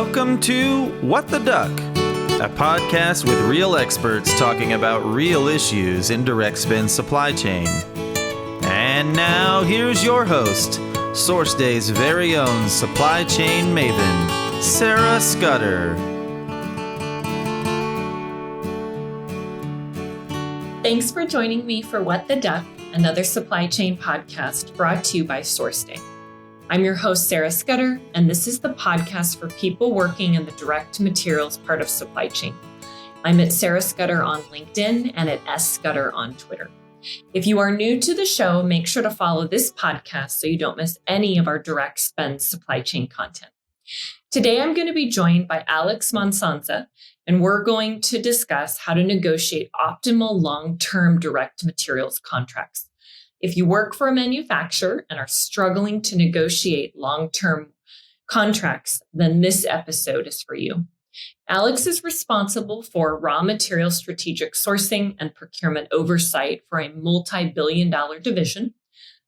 Welcome to What the Duck, a podcast with real experts talking about real issues in direct spend supply chain. And now, here's your host, SourceDay's very own supply chain maven, Sarah Scudder. Thanks for joining me for What the Duck, another supply chain podcast brought to you by SourceDay. I'm your host, Sarah Scudder, and this is the podcast for people working in the direct materials part of supply chain. I'm at Sarah Scudder on LinkedIn and at S Scudder on Twitter. If you are new to the show, make sure to follow this podcast so you don't miss any of our direct spend supply chain content. Today, I'm going to be joined by Alex Mesanza, and we're going to discuss how to negotiate optimal long-term direct materials contracts. If you work for a manufacturer and are struggling to negotiate long-term contracts, then this episode is for you. Alex is responsible for raw material strategic sourcing and procurement oversight for a multi-billion-dollar division,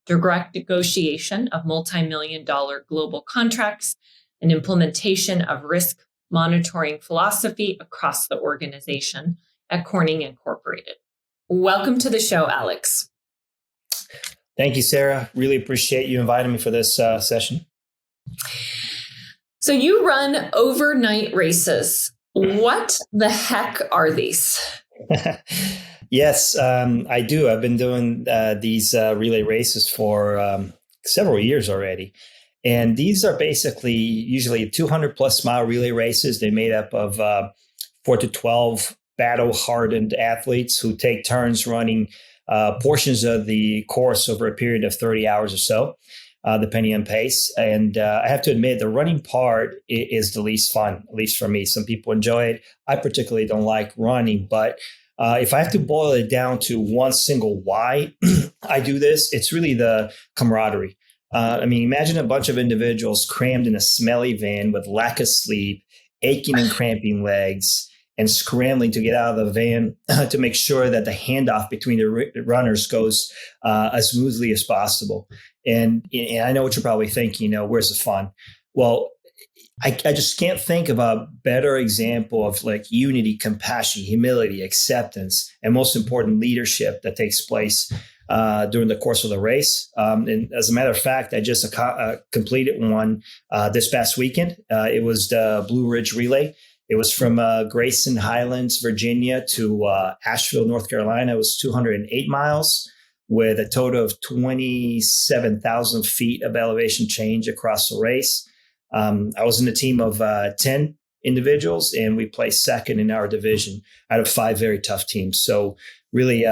direct negotiation of multi-million-dollar global contracts, and implementation of risk monitoring philosophy across the organization at Corning Incorporated. Welcome to the show, Alex. Thank you, Sarah. Really appreciate you inviting me for this session. So you run overnight races. What the heck are these? Yes, I do. I've been doing these relay races for several years already. And these are basically usually 200 plus mile relay races. They're made up of 4 to 12 battle hardened athletes who take turns running portions of the course over a period of 30 hours or so, depending on pace. And I have to admit, the running part is the least fun, at least for me. Some people enjoy it. I particularly don't like running, but if I have to boil it down to one single why I do this, it's really the camaraderie. Imagine a bunch of individuals crammed in a smelly van with lack of sleep, aching and cramping legs, and scrambling to get out of the van to make sure that the handoff between the runners goes as smoothly as possible. And I know what you're probably thinking, where's the fun? Well, I just can't think of a better example of like unity, compassion, humility, acceptance, and most important, leadership that takes place during the course of the race. And as a matter of fact, I just completed one this past weekend. It was the Blue Ridge Relay. It was from Grayson Highlands, Virginia to Asheville, North Carolina. It was 208 miles with a total of 27,000 feet of elevation change across the race. I was in a team of 10 individuals, and we placed second in our division out of 5 very tough teams. So really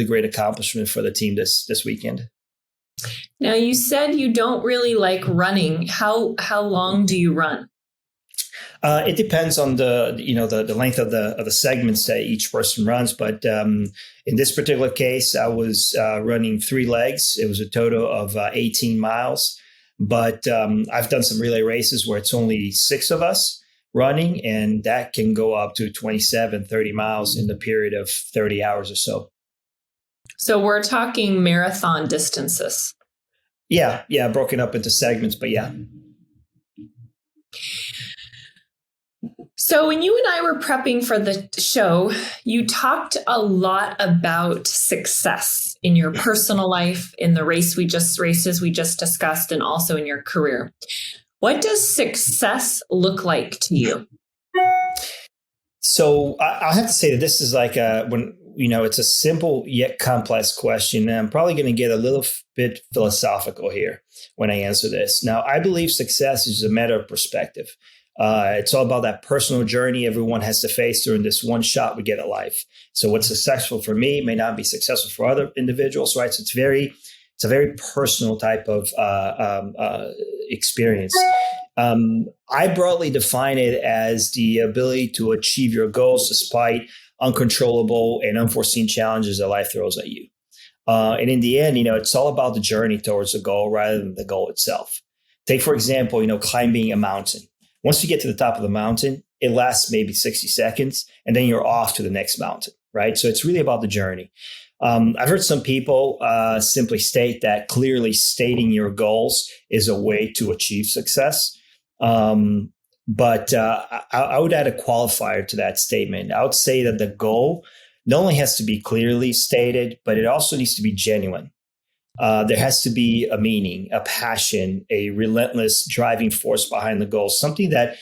great accomplishment for the team this weekend. Now, you said you don't really like running. How long do you run? It depends on the length of the segments that each person runs. But in this particular case, I was running 3 legs. It was a total of 18 miles. But I've done some relay races where it's only 6 of us running, and that can go up to 27, 30 miles in the period of 30 hours or so. So we're talking marathon distances. Yeah, broken up into segments, but yeah. So when you and I were prepping for the show, you talked a lot about success in your personal life, in the races we just discussed, and also in your career. What does success look like to you? So I'll have to say that this is like it's a simple yet complex question. And I'm probably going to get a little bit philosophical here when I answer this. Now, I believe success is a matter of perspective. It's all about that personal journey everyone has to face during this one shot we get at life. So what's successful for me may not be successful for other individuals, right? So it's a very personal type of experience. I broadly define it as the ability to achieve your goals despite uncontrollable and unforeseen challenges that life throws at you. And in the end, it's all about the journey towards the goal rather than the goal itself. Take, for example, climbing a mountain. Once you get to the top of the mountain, it lasts maybe 60 seconds, and then you're off to the next mountain, right? So it's really about the journey. I've heard some people simply state that clearly stating your goals is a way to achieve success. But I would add a qualifier to that statement. I would say that the goal not only has to be clearly stated, but it also needs to be genuine. There has to be a meaning, a passion, a relentless driving force behind the goal, something that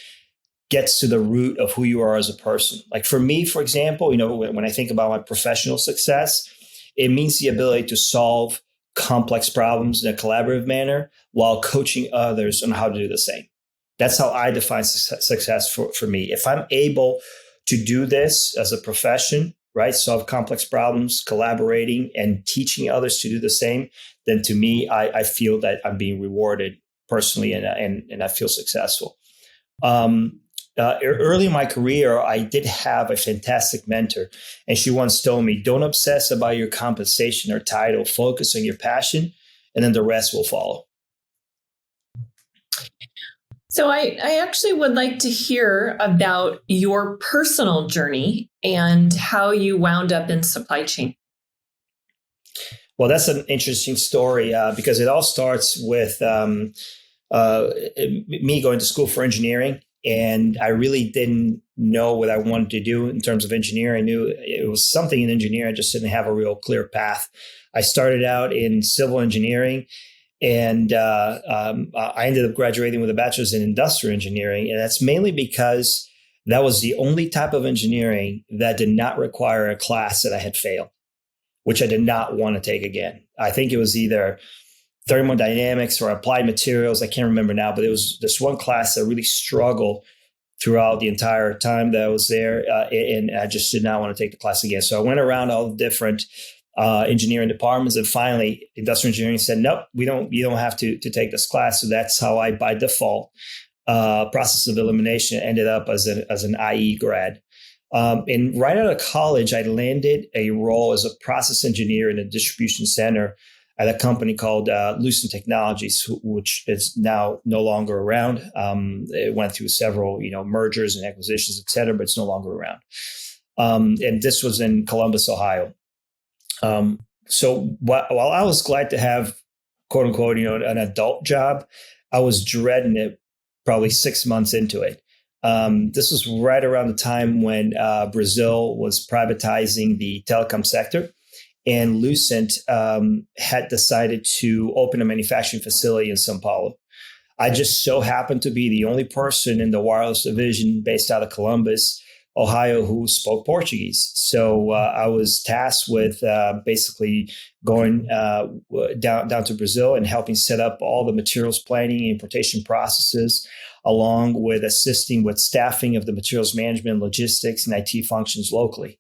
gets to the root of who you are as a person. Like for me, for example, when I think about my professional success, it means the ability to solve complex problems in a collaborative manner while coaching others on how to do the same. That's how I define success for me. If I'm able to do this as a profession, right, solve complex problems, collaborating and teaching others to do the same, then to me, I feel that I'm being rewarded personally and I feel successful. Early in my career, I did have a fantastic mentor, and she once told me, don't obsess about your compensation or title, focus on your passion, and then the rest will follow. So I actually would like to hear about your personal journey and how you wound up in supply chain. Well, that's an interesting story because it all starts with me going to school for engineering. And I really didn't know what I wanted to do in terms of engineering. I knew it was something in engineering. I just didn't have a real clear path. I started out in civil engineering, and I ended up graduating with a bachelor's in industrial engineering. And that's mainly because that was the only type of engineering that did not require a class that I had failed, which I did not want to take again. I think it was either thermodynamics or applied materials. I can't remember now, but it was this one class that really struggled throughout the entire time that I was there. And I just did not want to take the class again. So I went around all the different engineering departments, and finally industrial engineering said, nope, you don't have to take this class. So that's how I, by default, process of elimination, ended up as an IE grad. And right out of college, I landed a role as a process engineer in a distribution center at a company called Lucent Technologies, which is now no longer around. It went through several, mergers and acquisitions, et cetera, but it's no longer around. And this was in Columbus, Ohio. So while I was glad to have, quote unquote, an adult job, I was dreading it probably 6 months into it. This was right around the time when Brazil was privatizing the telecom sector. And Lucent had decided to open a manufacturing facility in São Paulo. I just so happened to be the only person in the wireless division based out of Columbus, Ohio, who spoke Portuguese. So I was tasked with basically going down to Brazil and helping set up all the materials planning and importation processes, along with assisting with staffing of the materials management, logistics, and IT functions locally.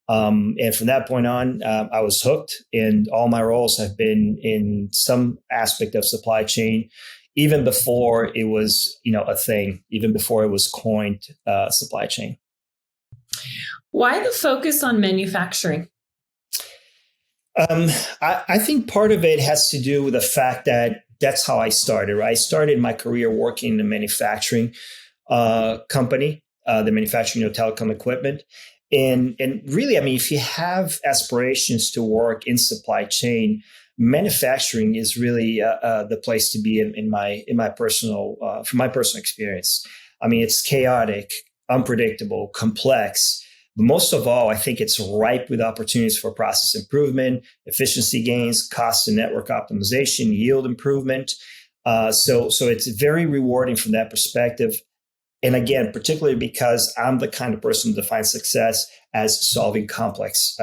And from that point on, I was hooked, and all my roles have been in some aspect of supply chain, even before it was, a thing, even before it was coined supply chain. Why the focus on manufacturing? I think part of it has to do with the fact that that's how I started. Right? I started my career working in a manufacturing company, the manufacturing of telecom equipment. And really, if you have aspirations to work in supply chain, manufacturing is really the place to be in my personal from my personal experience. It's chaotic, unpredictable, complex. But most of all, I think it's ripe with opportunities for process improvement, efficiency gains, cost and network optimization, yield improvement. So it's very rewarding from that perspective. And again, particularly because I'm the kind of person who defines success as solving complex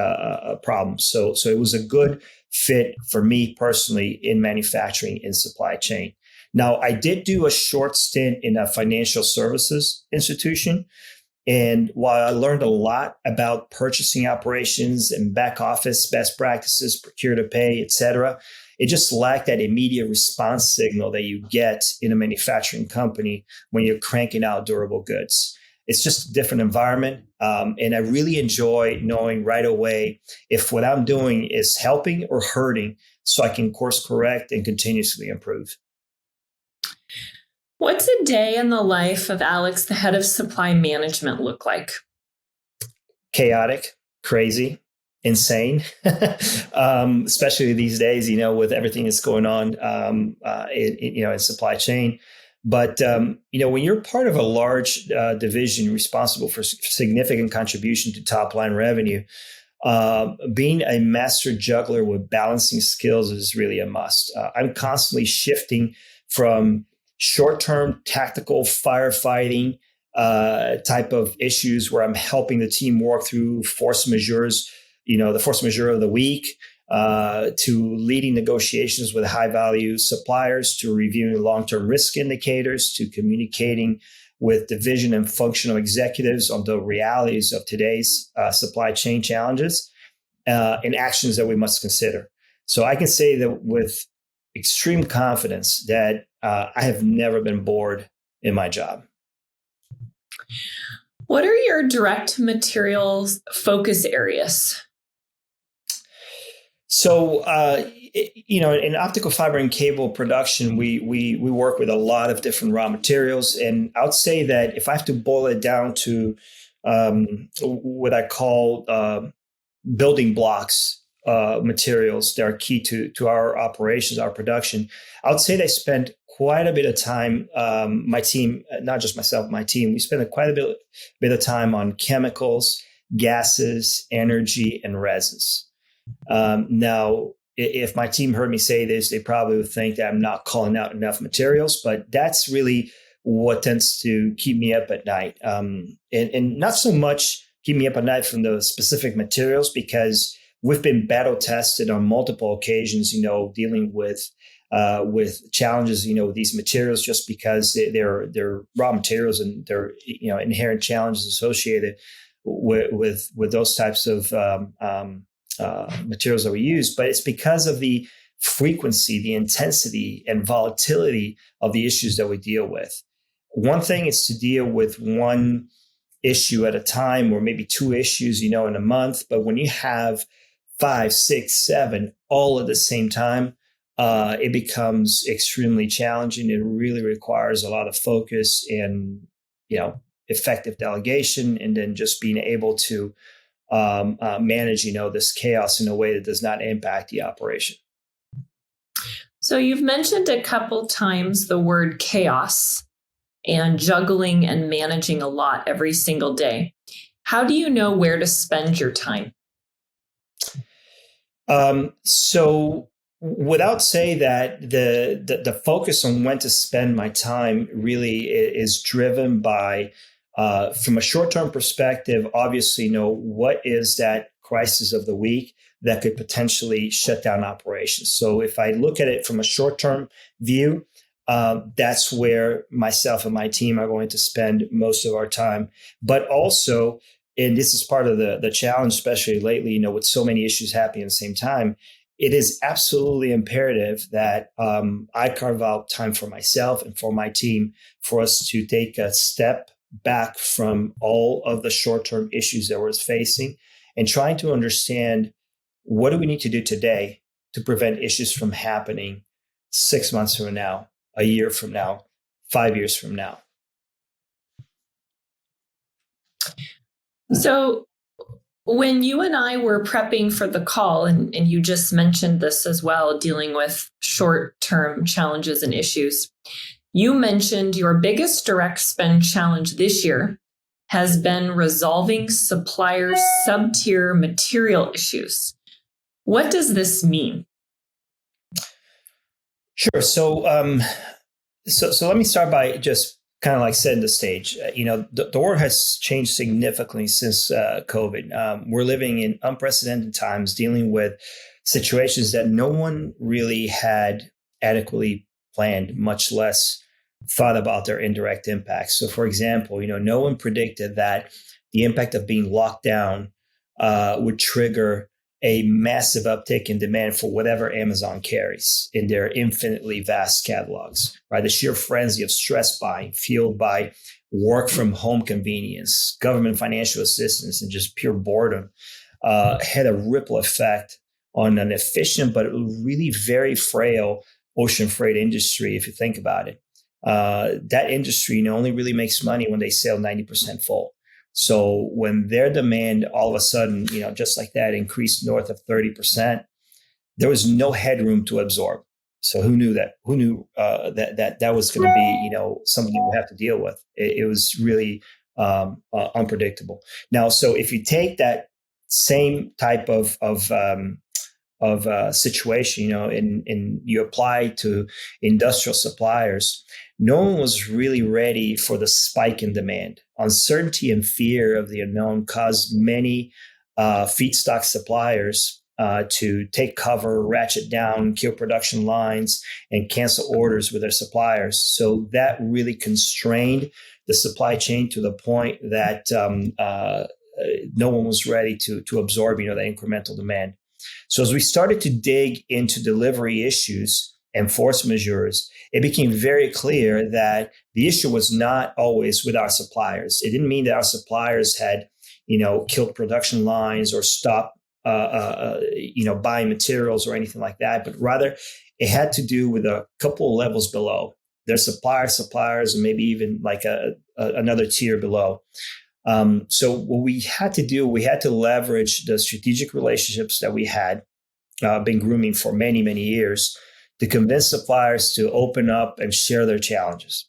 problems. So it was a good fit for me personally in manufacturing and supply chain. Now, I did do a short stint in a financial services institution. And while I learned a lot about purchasing operations and back office best practices, procure to pay, et cetera, it just lacked that immediate response signal that you get in a manufacturing company when you're cranking out durable goods. It's just a different environment. And I really enjoy knowing right away if what I'm doing is helping or hurting, so I can course correct and continuously improve. What's a day in the life of Alex, the head of supply management, look like? Chaotic, crazy, insane, especially these days, with everything that's going on, in supply chain. But when you're part of a large division responsible for significant contribution to top line revenue, being a master juggler with balancing skills is really a must. I'm constantly shifting from short-term tactical firefighting type of issues where I'm helping the team work through force majeures, the force majeure of the week, to leading negotiations with high-value suppliers, to reviewing long-term risk indicators, to communicating with division and functional executives on the realities of today's supply chain challenges and actions that we must consider. So I can say that with extreme confidence that I have never been bored in my job. What are your direct materials focus areas? So, in optical fiber and cable production, we work with a lot of different raw materials. And I would say that if I have to boil it down to what I call building blocks materials that are key to our operations, our production, I would say they spend quite a bit of time, my team, not just myself, my team, we spend quite a bit of time on chemicals, gases, energy, and resins. Now, if my team heard me say this, they probably would think that I'm not calling out enough materials, but that's really what tends to keep me up at night. And not so much keep me up at night from the specific materials, because we've been battle tested on multiple occasions, dealing with challenges, with these materials, just because they're raw materials and they're, inherent challenges associated with those types of materials that we use, but it's because of the frequency, the intensity, and volatility of the issues that we deal with. One thing is to deal with one issue at a time, or maybe two issues, in a month. But when you have 5, 6, 7 all at the same time, it becomes extremely challenging. It really requires a lot of focus and, effective delegation, and then just being able to manage, this chaos in a way that does not impact the operation. So you've mentioned a couple times the word chaos and juggling and managing a lot every single day. How do you know where to spend your time? So without say that the focus on when to spend my time really is driven by, from a short-term perspective, obviously, what is that crisis of the week that could potentially shut down operations. So if I look at it from a short-term view, that's where myself and my team are going to spend most of our time. But also, and this is part of the challenge, especially lately, with so many issues happening at the same time, it is absolutely imperative that I carve out time for myself and for my team for us to take a step back from all of the short-term issues that we're facing and trying to understand, what do we need to do today to prevent issues from happening 6 months from now, a year from now, 5 years from now. So when you and I were prepping for the call, and you just mentioned this as well, dealing with short-term challenges and issues, you mentioned your biggest direct spend challenge this year has been resolving suppliers' sub-tier material issues. What does this mean? Sure. So let me start by just kind of like setting the stage. The world has changed significantly since COVID. We're living in unprecedented times, dealing with situations that no one really had adequately planned, much less thought about their indirect impacts. So, for example, no one predicted that the impact of being locked down would trigger a massive uptick in demand for whatever Amazon carries in their infinitely vast catalogs, right? The sheer frenzy of stress buying, fueled by work from home convenience, government financial assistance, and just pure boredom, had a ripple effect on an efficient but really very frail ocean freight industry, if you think about it. That industry only really makes money when they sail 90% full. So when their demand all of a sudden, just like that, increased north of 30%, there was no headroom to absorb. So who knew that? Who knew that was going to be something you would have to deal with? It was really unpredictable. Now, so if you take that same type of situation, and you apply to industrial suppliers, no one was really ready for the spike in demand. Uncertainty and fear of the unknown caused many feedstock suppliers to take cover, ratchet down, kill production lines, and cancel orders with their suppliers. So that really constrained the supply chain to the point that no one was ready to absorb, the incremental demand. So as we started to dig into delivery issues and force majeures, it became very clear that the issue was not always with our suppliers. It didn't mean that our suppliers had, killed production lines or stopped buying materials or anything like that, but rather it had to do with a couple of levels below. Their suppliers, and maybe even like another tier below. So what we had to do, we had to leverage the strategic relationships that we had been grooming for many, many years to convince suppliers to open up and share their challenges.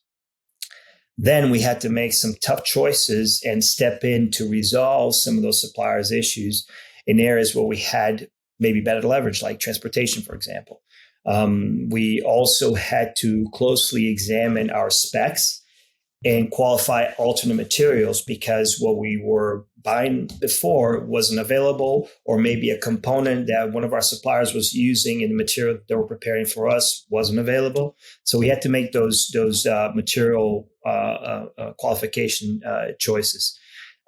Then we had to make some tough choices and step in to resolve some of those suppliers' issues in areas where we had maybe better leverage, like transportation, for example. We also had to closely examine our specs and qualify alternate materials, because what we were buying before wasn't available, or maybe a component that one of our suppliers was using in the material they were preparing for us wasn't available. So we had to make those material qualification choices.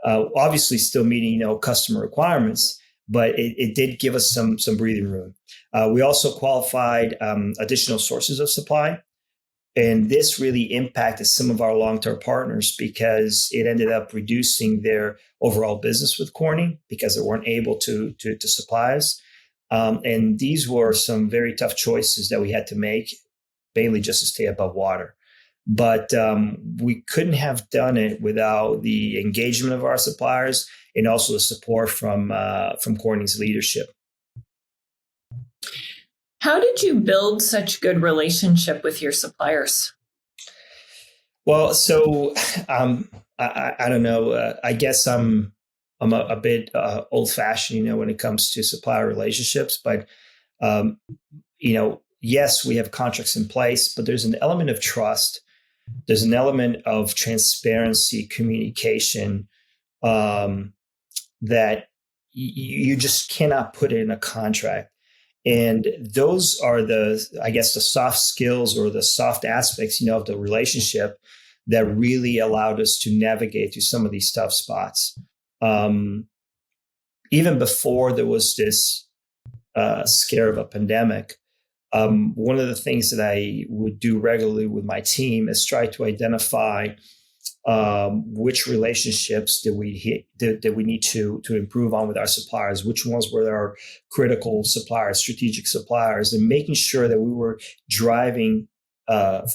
Obviously, still meeting customer requirements, but it did give us some breathing room. We also qualified additional sources of supply. And this really impacted some of our long-term partners, because it ended up reducing their overall business with Corning because they weren't able to supply us. And these were some very tough choices that we had to make, mainly just to stay above water. But we couldn't have done it without the engagement of our suppliers and also the support from Corning's leadership. How did you build such good relationship with your suppliers? Well, so I don't know. I guess I'm a bit old-fashioned, when it comes to supplier relationships. But yes, we have contracts in place, but there's an element of trust. There's an element of transparency, communication that you just cannot put it in a contract. And those are the soft skills or the soft aspects, of the relationship that really allowed us to navigate through some of these tough spots. Even before there was this scare of a pandemic, one of the things that I would do regularly with my team is try to identify which relationships did we need to improve on with our suppliers, which ones were our critical suppliers, strategic suppliers, and making sure that we were driving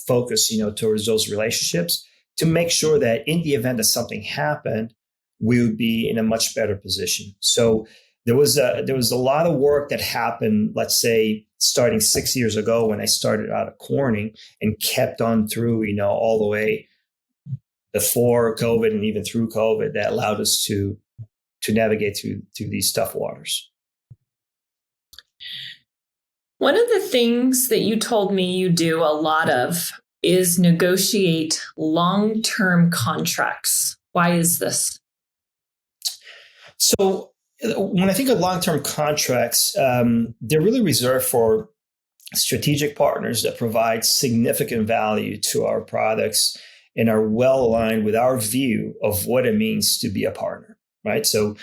focus, towards those relationships to make sure that in the event that something happened, we would be in a much better position. So there was a lot of work that happened, let's say, starting 6 years ago when I started out at Corning, and kept on through, all the way before COVID and even through COVID, that allowed us to navigate through these tough waters. One of the things that you told me you do a lot of is negotiate long-term contracts. Why is this? So when I think of long-term contracts, they're really reserved for strategic partners that provide significant value to our products and are well aligned with our view of what it means to be a partner, right? So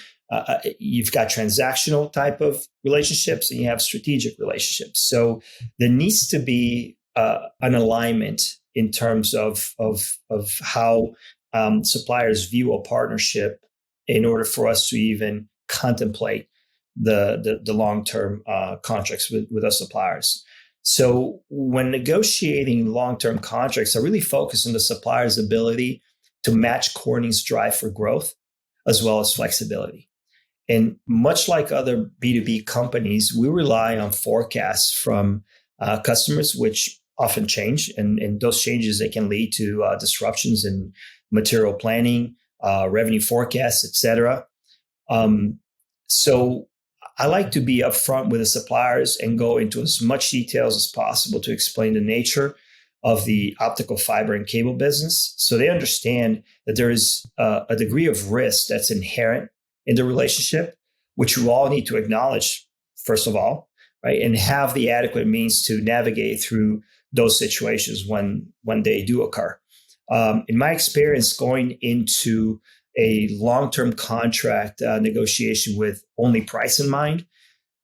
you've got transactional type of relationships and you have strategic relationships. So there needs to be an alignment in terms of how suppliers view a partnership in order for us to even contemplate the long-term contracts with our suppliers. So when negotiating long-term contracts, I really focus on the supplier's ability to match Corning's drive for growth as well as flexibility. And much like other B2B companies, we rely on forecasts from customers, which often change. And those changes, they can lead to disruptions in material planning, revenue forecasts, et cetera. So I like to be upfront with the suppliers and go into as much details as possible to explain the nature of the optical fiber and cable business, so they understand that there is a degree of risk that's inherent in the relationship, which we all need to acknowledge, first of all, right? And have the adequate means to navigate through those situations when they do occur. In my experience, going into a long-term contract negotiation with only price in mind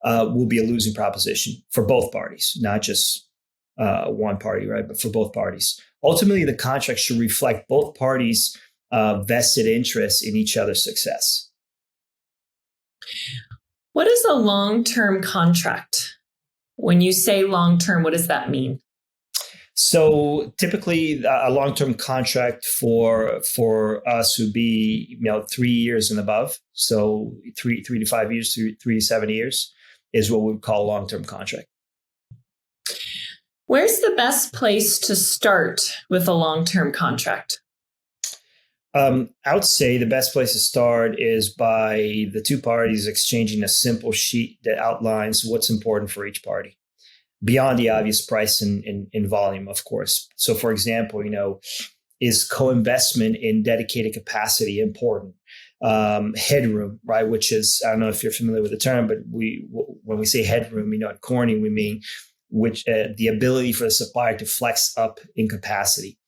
will be a losing proposition for both parties, not just one party, right? But for both parties. Ultimately, the contract should reflect both parties' vested interest in each other's success. What is a long-term contract? When you say long-term, what does that mean? So typically, a long-term contract for us would be 3 years and above. So 3 to 5 years, 3 to 7 years is what we would call a long-term contract. Where's the best place to start with a long-term contract? I would say the best place to start is by the two parties exchanging a simple sheet that outlines what's important for each party, beyond the obvious price and volume, of course. So, for example, is co-investment in dedicated capacity important? Headroom, right? Which is, I don't know if you're familiar with the term, but when we say headroom, at Corning, we mean the ability for the supplier to flex up in capacity.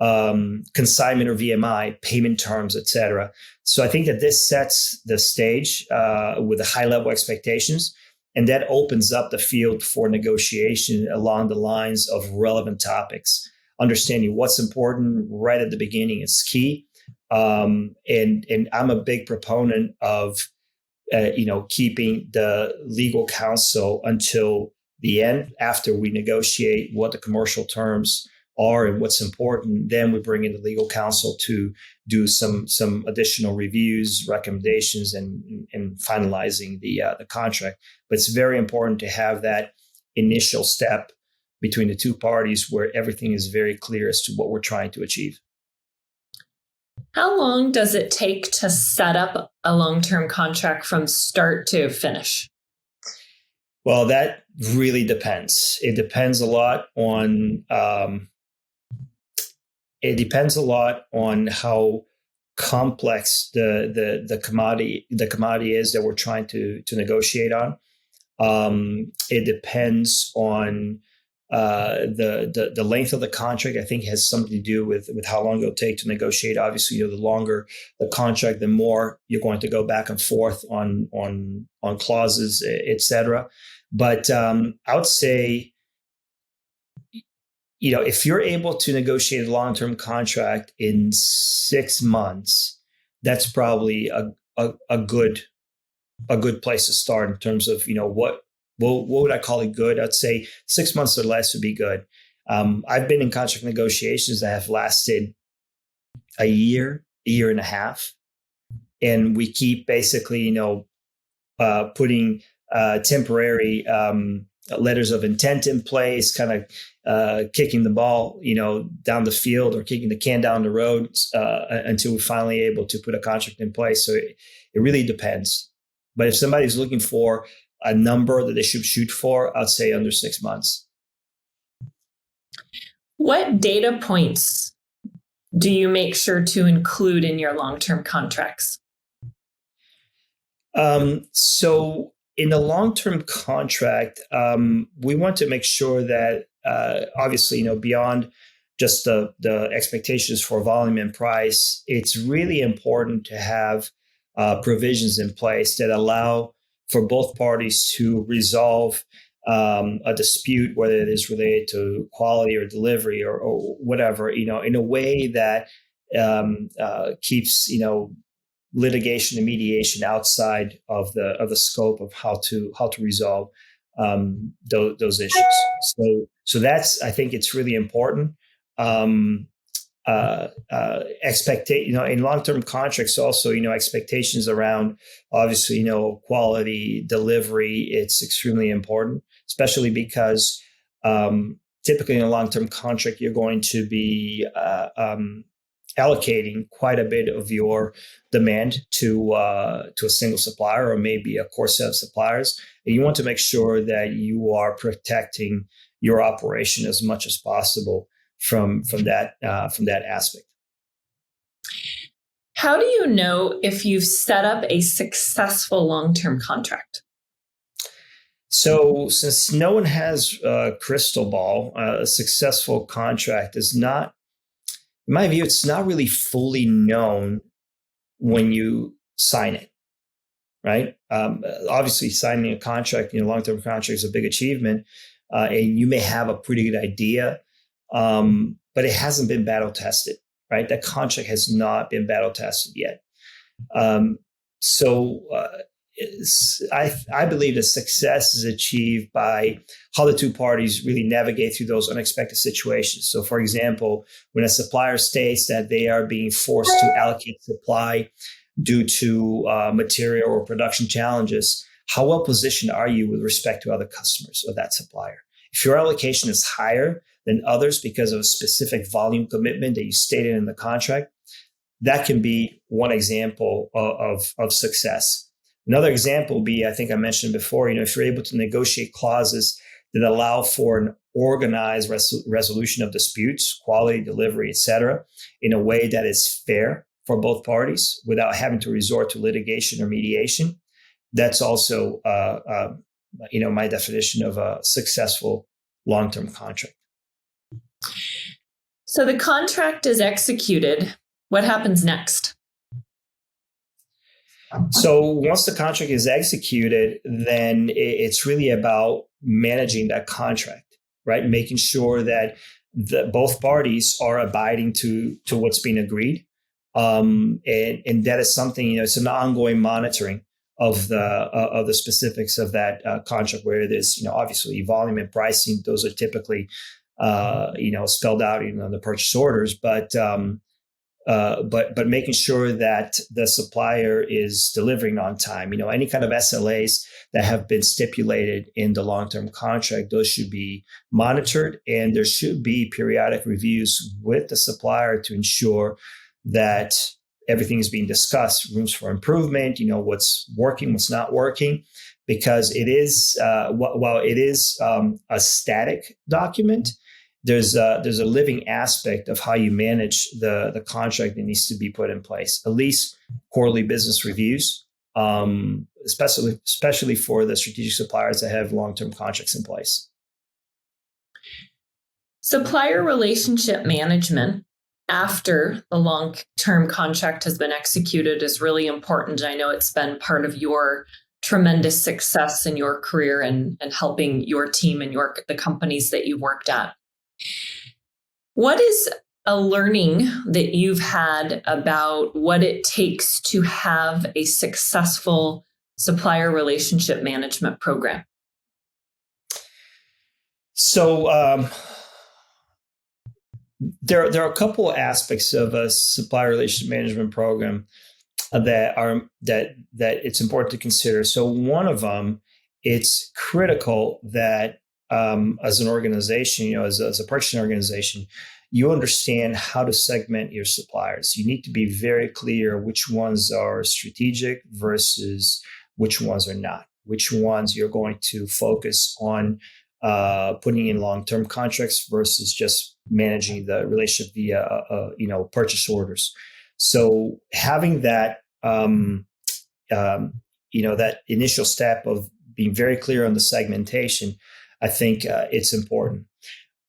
Consignment or VMI, payment terms, et cetera. So I think that this sets the stage with the high level expectations, and that opens up the field for negotiation along the lines of relevant topics. Understanding what's important right at the beginning is key. And I'm a big proponent of keeping the legal counsel until the end, after we negotiate what the commercial terms are and what's important. Then we bring in the legal counsel to do some additional reviews, recommendations, and finalizing the contract. But it's very important to have that initial step between the two parties where everything is very clear as to what we're trying to achieve. How long does it take to set up a long-term contract from start to finish? Well, that really depends. It depends a lot on how complex the commodity is that we're trying to negotiate on. It depends on the length of the contract. I think has something to do with how long it'll take to negotiate. Obviously, the longer the contract, the more you're going to go back and forth on clauses, et cetera. But I would say, if you're able to negotiate a long-term contract in 6 months, that's probably a good place to start in terms of, what would I call it good? I'd say 6 months or less would be good. I've been in contract negotiations that have lasted a year and a half. And we keep basically, putting temporary letters of intent in place, kind of kicking the ball, down the field or kicking the can down the road until we're finally able to put a contract in place. So it really depends. But if somebody's looking for a number that they should shoot for, I'd say under 6 months. What data points do you make sure to include in your long-term contracts? So in a long-term contract, we want to make sure that obviously, beyond just the expectations for volume and price, it's really important to have provisions in place that allow for both parties to resolve a dispute, whether it is related to quality or delivery or whatever, in a way that keeps, litigation and mediation outside of the scope of how to resolve those issues. So that's, I think it's really important. In long-term contracts also, expectations around obviously, quality, delivery, it's extremely important, especially because Typically in a long-term contract, you're going to be allocating quite a bit of your demand to a single supplier or maybe a core set of suppliers. And you want to make sure that you are protecting your operation as much as possible from that aspect. How do you know if you've set up a successful long-term contract? So since no one has a crystal ball, a successful contract is not, in my view, it's not really fully known when you sign it, right? Obviously, signing a contract, long-term contract is a big achievement, and you may have a pretty good idea, but it hasn't been battle tested, right? That contract has not been battle tested yet. I believe that success is achieved by how the two parties really navigate through those unexpected situations. So, for example, when a supplier states that they are being forced to allocate supply due to material or production challenges, how well positioned are you with respect to other customers of that supplier? If your allocation is higher than others because of a specific volume commitment that you stated in the contract, that can be one example of success. Another example would be, I think I mentioned before, if you're able to negotiate clauses that allow for an organized resolution of disputes, quality, delivery, et cetera, in a way that is fair for both parties without having to resort to litigation or mediation, that's also, my definition of a successful long-term contract. So the contract is executed. What happens next? So once the contract is executed, then it's really about managing that contract, right? Making sure that both parties are abiding to what's being agreed. And that is something, it's an ongoing monitoring of the specifics of that contract, where it is, obviously volume and pricing. Those are typically, spelled out in the purchase orders, but making sure that the supplier is delivering on time. Any kind of SLAs that have been stipulated in the long-term contract, those should be monitored, and there should be periodic reviews with the supplier to ensure that everything is being discussed, rooms for improvement, what's working, what's not working, because it is, while it is a static document, there's a living aspect of how you manage the contract that needs to be put in place. At least quarterly business reviews, especially for the strategic suppliers that have long-term contracts in place. Supplier relationship management after the long-term contract has been executed is really important. I know it's been part of your tremendous success in your career and helping your team and the companies that you've worked at. What is a learning that you've had about what it takes to have a successful supplier relationship management program? So there are a couple of aspects of a supplier relationship management program that it's important to consider. So one of them, it's critical that as an organization, as a purchasing organization, you understand how to segment your suppliers. You need to be very clear which ones are strategic versus which ones are not, which ones you're going to focus on putting in long-term contracts versus just managing the relationship via, purchase orders. So having that, that initial step of being very clear on the segmentation, I think it's important.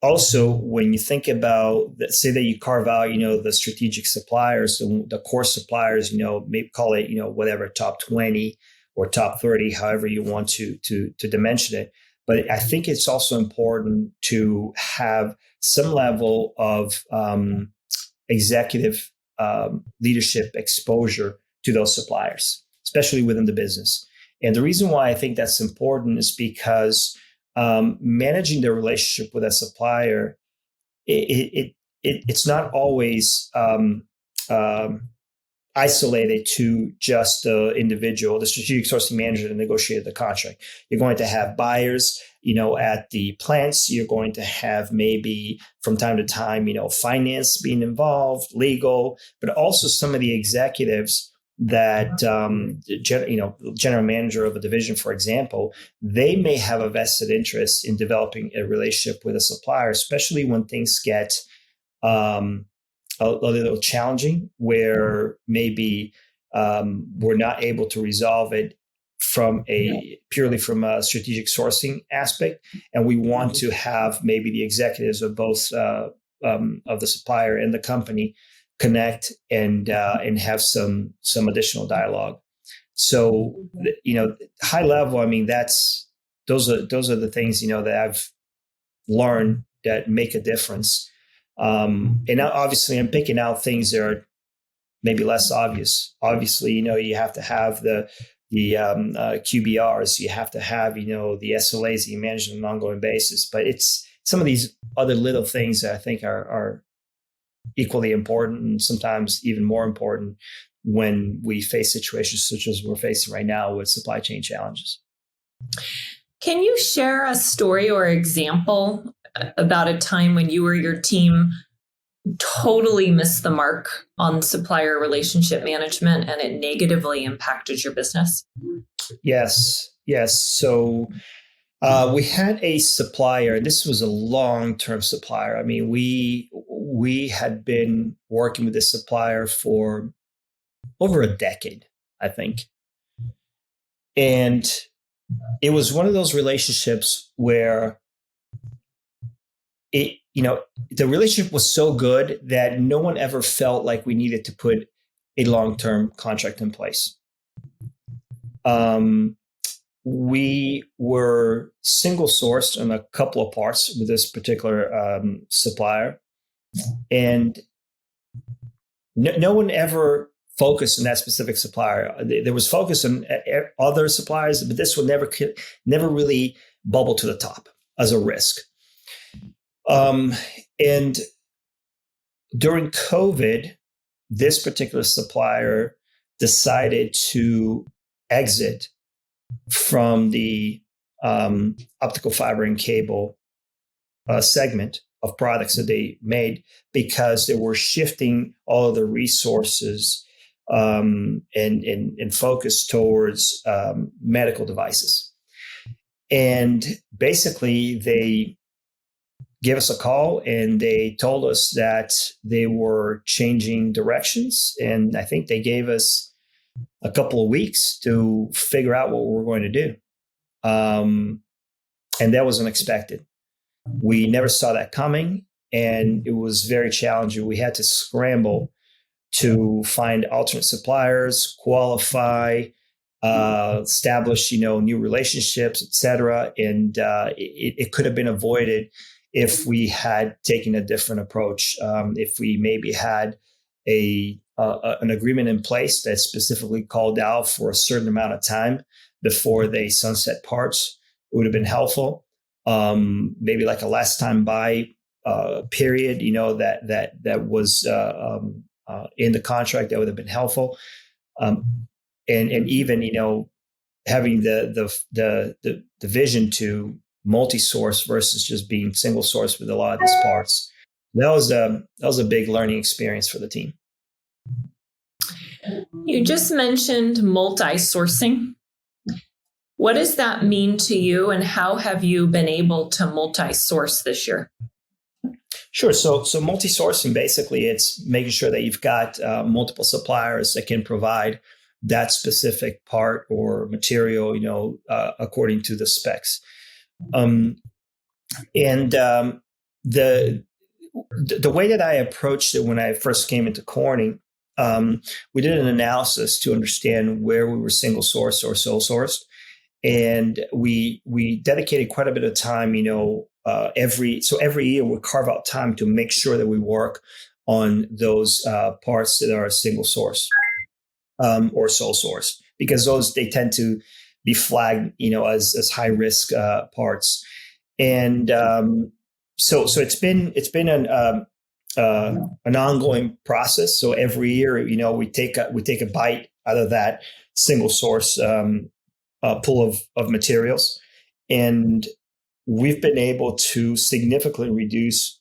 Also, when you think about, say that you carve out, the strategic suppliers, the core suppliers, maybe call it, whatever, top 20 or top 30, however you want to dimension it. But I think it's also important to have some level of executive leadership exposure to those suppliers, especially within the business. And the reason why I think that's important is because managing the relationship with a supplier, it's not always isolated to just the individual, the strategic sourcing manager that negotiated the contract. You're going to have buyers, at the plants. You're going to have maybe from time to time, finance being involved, legal, but also some of the executives that, general manager of a division, for example, they may have a vested interest in developing a relationship with a supplier, especially when things get a little challenging, where maybe we're not able to resolve it purely from a strategic sourcing aspect, and we want to have maybe the executives of both of the supplier and the company connect and have some additional dialogue. So high level, I mean, those are the things that I've learned that make a difference. And obviously, I'm picking out things that are maybe less obvious. Obviously, you have to have the QBRs, you have to have the SLAs that you manage on an ongoing basis. But it's some of these other little things that I think are equally important, and sometimes even more important when we face situations such as we're facing right now with supply chain challenges. Can you share a story or example about a time when you or your team totally missed the mark on supplier relationship management and it negatively impacted your business? Yes. So we had a supplier. This was a long-term supplier. I mean, we had been working with this supplier for over a decade, I think. And it was one of those relationships where the relationship was so good that no one ever felt like we needed to put a long-term contract in place. We were single sourced on a couple of parts with this particular supplier, and no one ever focused on that specific supplier. There was focus on other suppliers, but this would never really bubble to the top as a risk. And during COVID, this particular supplier decided to exit from the optical fiber and cable segment of products that they made, because they were shifting all of the resources and focus towards medical devices. And basically, they gave us a call and they told us that they were changing directions. And I think they gave us a couple of weeks to figure out what we were going to do. And that was unexpected. We never saw that coming, and it was very challenging. We had to scramble to find alternate suppliers, qualify, establish, new relationships, et cetera. And it could have been avoided if we had taken a different approach. If we maybe had an agreement in place that specifically called out for a certain amount of time before they sunset parts, it would have been helpful. Maybe like a last time buy period, that was in the contract, that would have been helpful. And even having the vision to multi-source versus just being single source with a lot of these parts. That was a big learning experience for the team. You just mentioned multi-sourcing. What does that mean to you, and how have you been able to multi-source this year? Sure. So multi-sourcing, basically, it's making sure that you've got multiple suppliers that can provide that specific part or material, according to the specs. The way that I approached it when I first came into Corning, we did an analysis to understand where we were single source or sole sourced, and we dedicated quite a bit of time. Every year we carve out time to make sure that we work on those parts that are single source or sole source, because they tend to be flagged, as high risk parts. And so it's been an ongoing process. So every year, we take a bite out of that single source pool of materials, and we've been able to significantly reduce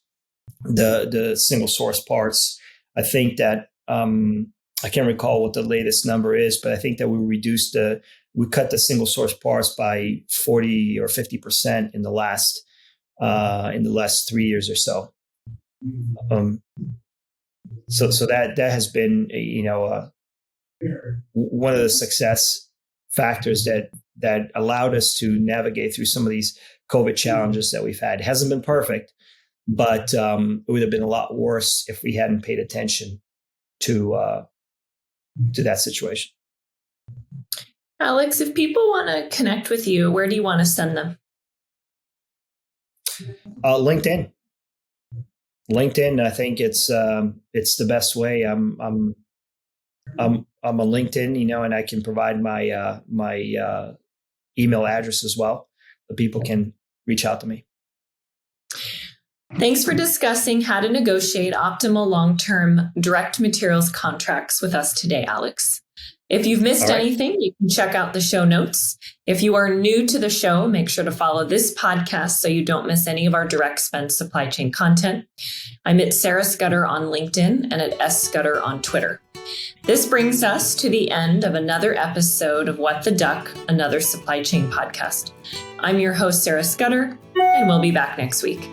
the single source parts. I think that I can't recall what the latest number is, but I think that we cut the single source parts by 40 or 50% in the last 3 years or so. So that has been one of the success factors that allowed us to navigate through some of these COVID challenges that we've had. It hasn't been perfect, but it would have been a lot worse if we hadn't paid attention to that situation. Alex, if people want to connect with you, where do you want to send them? LinkedIn. I think it's the best way. I'm on LinkedIn, and I can provide my email address as well, so people can reach out to me. Thanks for discussing how to negotiate optimal long-term direct materials contracts with us today, Alex. If you've missed anything, you can check out the show notes. If you are new to the show, make sure to follow this podcast so you don't miss any of our direct spend supply chain content. I'm at Sarah Scudder on LinkedIn and at S Scudder on Twitter. This brings us to the end of another episode of What the Duck, another supply chain podcast. I'm your host, Sarah Scudder, and we'll be back next week.